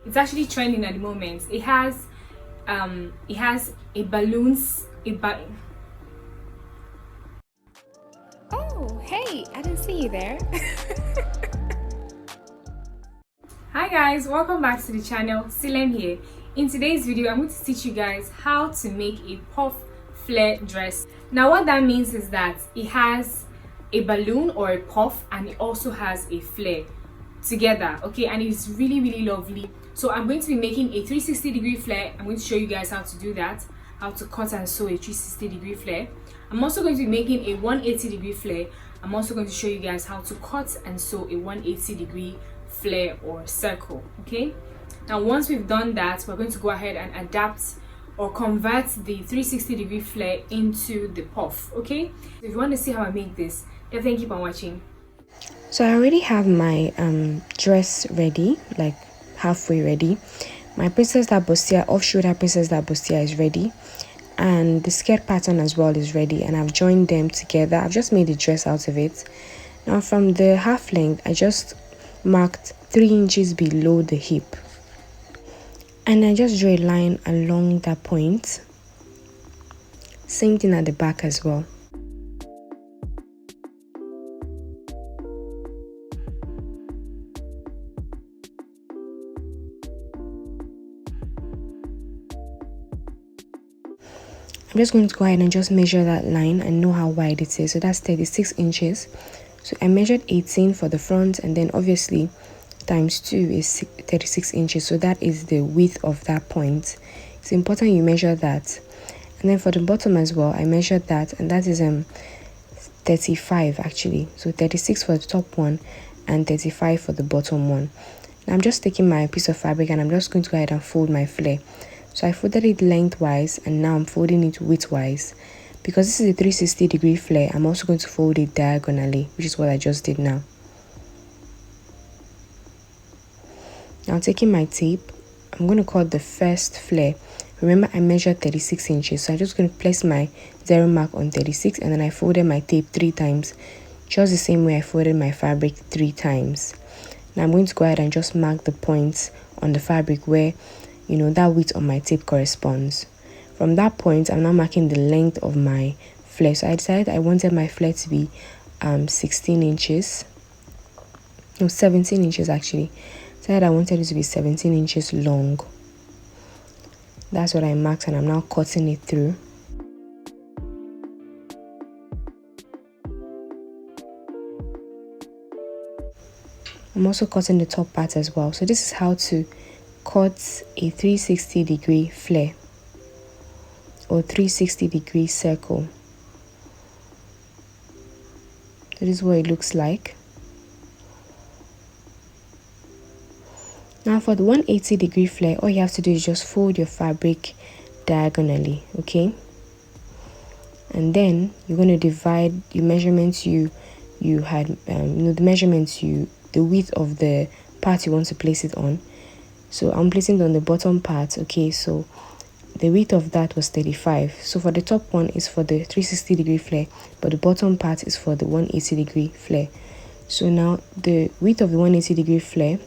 It's actually trending at the moment. It has a balloons Oh, hey, I didn't see you there. Hi guys, welcome back to the channel. Silem here. In today's video, I'm going to teach you guys how to make a puff flare dress. Now what that means is that it has a balloon or a puff, and it also has a flare together, okay, and it's really lovely. So I'm going to be making a 360-degree flare. I'm going to show you guys how to do that, how to cut and sew a 360-degree flare. I'm also going to be making a 180-degree flare. I'm also going to show you guys how to cut and sew a 180-degree flare or circle. Okay, now once we've done that, we're going to go ahead and adapt or convert the 360-degree flare into the puff. Okay, if you want to see how I make this, definitely keep on watching. So I already have my dress ready, like halfway ready. My princess that bustier, off-shoulder princess that bustier is ready, and the skirt pattern as well is ready, and I've joined them together. I've just made a dress out of it. Now from the half length, I just marked 3 inches below the hip, and I just drew a line along that point. Same thing at the back as well. I'm just going to go ahead and just measure that line and know how wide it is. So that's 36 inches. So I measured 18 for the front, and then obviously times 2 is 36 inches. So that is the width of that point. It's important you measure that. And then for the bottom as well, I measured that, and that is 35 actually. So 36 for the top one and 35 for the bottom one. Now I'm just taking my piece of fabric and I'm just going to go ahead and fold my flare. So I folded it lengthwise, and now I'm folding it widthwise. Because this is a 360-degree flare, I'm also going to fold it diagonally, which is what I just did now. Now taking my tape, I'm going to cut the first flare. Remember, I measured 36 inches, so I'm just going to place my 0 mark on 36, and then I folded my tape 3 times, just the same way I folded my fabric 3 times. Now I'm going to go ahead and just mark the points on the fabric where, you know, that width on my tape corresponds. From that point, I'm now marking the length of my flare. So I decided I wanted my flare to be 16 inches. No, 17 inches actually. Decided I wanted it to be 17 inches long. That's what I marked, and I'm now cutting it through. I'm also cutting the top part as well. So this is how to cut a 360-degree flare or 360-degree circle. So this is what it looks like. Now for the 180-degree flare, all you have to do is just fold your fabric diagonally, okay? And then you're going to divide your measurements you had, the width of the part you want to place it on. So I'm placing it on the bottom part, okay? So the width of that was 35. So for the top one is for the 360-degree flare, but the bottom part is for the 180-degree flare. So now the width of the 180-degree flare,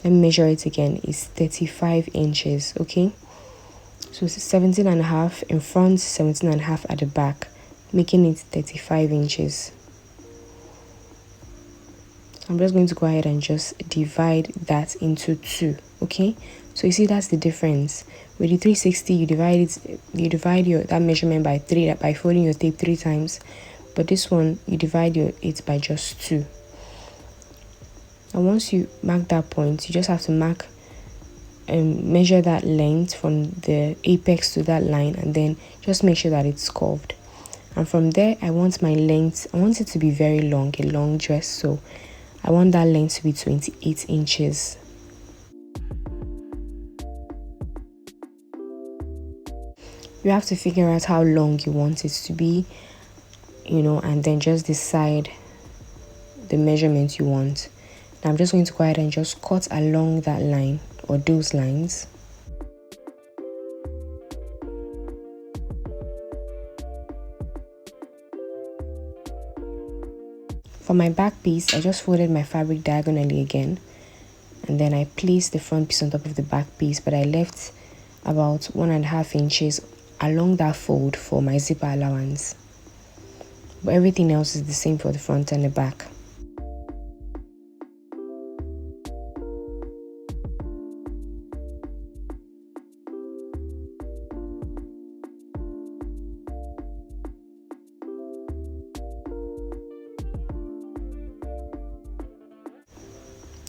let me measure it again, is 35 inches, okay? So it's 17.5 in front, 17.5 at the back, making it 35 inches. I'm just going to go ahead and just divide that into 2, okay? So you see that's the difference. With the 360, you divide that measurement by 3 by folding your tape 3 times, but this one you divide it by just 2. And once you mark that point, you just have to mark and measure that length from the apex to that line, and then just make sure that it's curved. And from there, I want my length, I want it to be very long, a long dress, so I want that length to be 28 inches. You have to figure out how long you want it to be, you know, and then just decide the measurement you want. Now I'm just going to go ahead and just cut along that line or those lines. For my back piece, I just folded my fabric diagonally again. and then I placed the front piece on top of the back piece, but I left about 1.5 inches along that fold for my zipper allowance. But everything else is the same for the front and the back.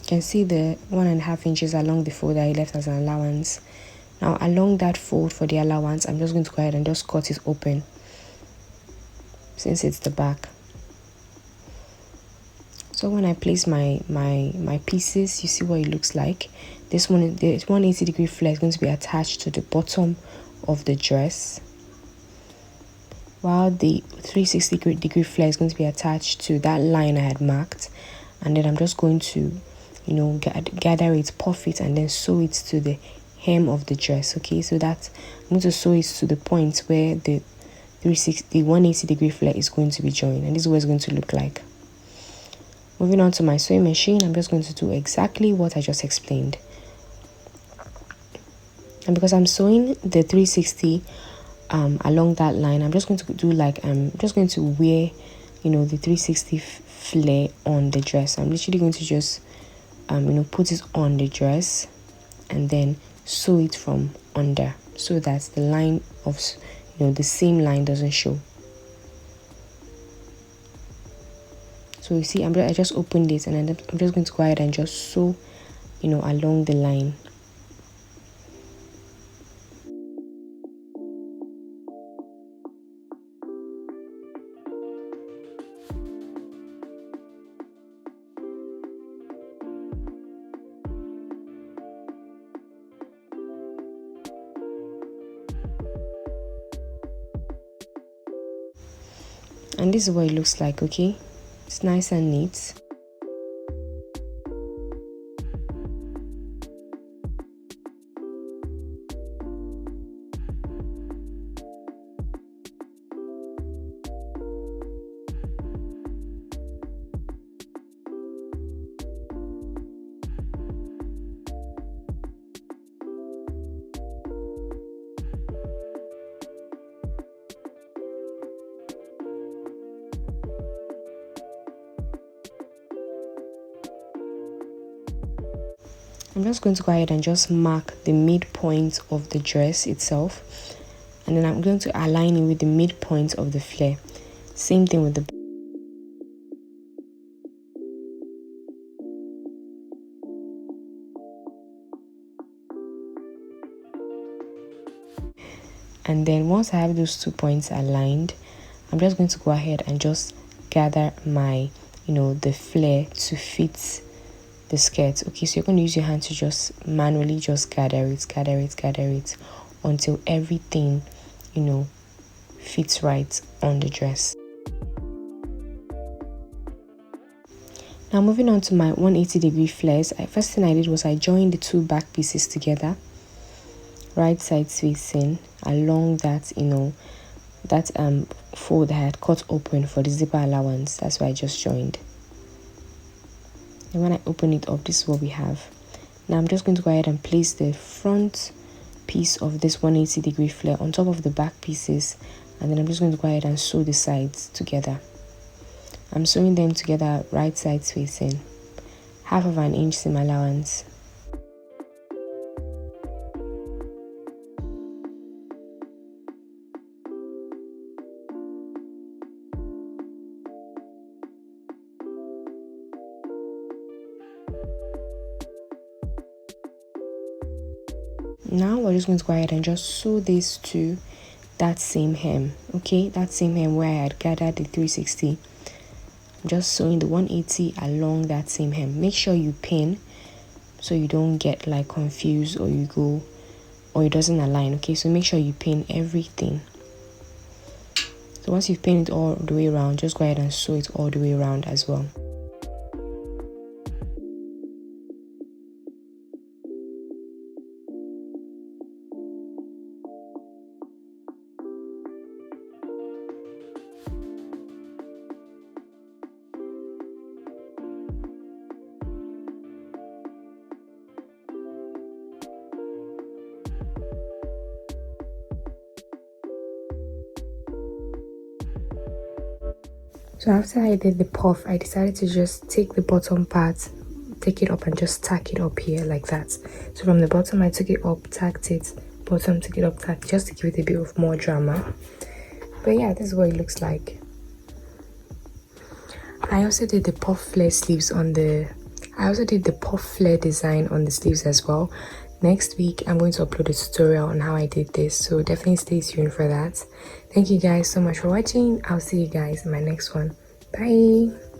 You can see the 1.5 inches along the fold that I left as an allowance. Now along that fold for the allowance, I'm just going to go ahead and just cut it open since it's the back. So when I place my pieces, you see what it looks like. This one, the 180-degree flare is going to be attached to the bottom of the dress, while the 360-degree flare is going to be attached to that line I had marked. And then I'm just going to, you know, gather it, puff it, and then sew it to the hem of the dress. Okay, so that I'm going to sew it to the point where the 180-degree flare is going to be joined, and this is what it's going to look like. Moving on to my sewing machine, I'm just going to do exactly what I just explained. And because I'm sewing the 360 along that line, I'm just going to do like I'm just going to wear, you know, the 360 flare on the dress. I'm literally going to just you know, put it on the dress and then sew it from under, so that the line of, you know, the same line doesn't show. So you see, I just opened it, and I'm just going to go ahead and just sew, you know, along the line. And this is what it looks like. Okay, it's nice and neat. I'm just going to go ahead and just mark the midpoint of the dress itself, and then I'm going to align it with the midpoint of the flare. Same thing with the and then once I have those 2 points aligned, I'm just going to go ahead and just gather my, you know, the flare to fit the skirt. Okay, so you're going to use your hand to just manually just gather it until everything, you know, fits right on the dress. Now moving on to my 180-degree flares, first thing I did was I joined the 2 back pieces together, right side facing, along that, you know, that fold that I had cut open for the zipper allowance. That's why I just joined. And when I open it up, this is what we have. Now I'm just going to go ahead and place the front piece of this 180-degree flare on top of the back pieces, and then I'm just going to go ahead and sew the sides together. I'm sewing them together right sides facing, 1/2 inch seam allowance. Now we're just going to go ahead and just sew this to that same hem. Okay, that same hem where I had gathered the 360. I'm just sewing the 180 along that same hem. Make sure you pin so you don't get like confused or it doesn't align. Okay, so make sure you pin everything. So once you've pinned it all the way around, just go ahead and sew it all the way around as well. So after I did the puff, I decided to just take the bottom part, take it up and just tack it up here like that. So from the bottom I took it up, tacked it, bottom took it up, tacked, just to give it a bit of more drama. But yeah, this is what it looks like. I also did the puff flare sleeves on the puff flare design on the sleeves as well. Next week I'm going to upload a tutorial on how I did this, so definitely stay tuned for that. Thank you guys so much for watching. I'll see you guys in my next one. Bye.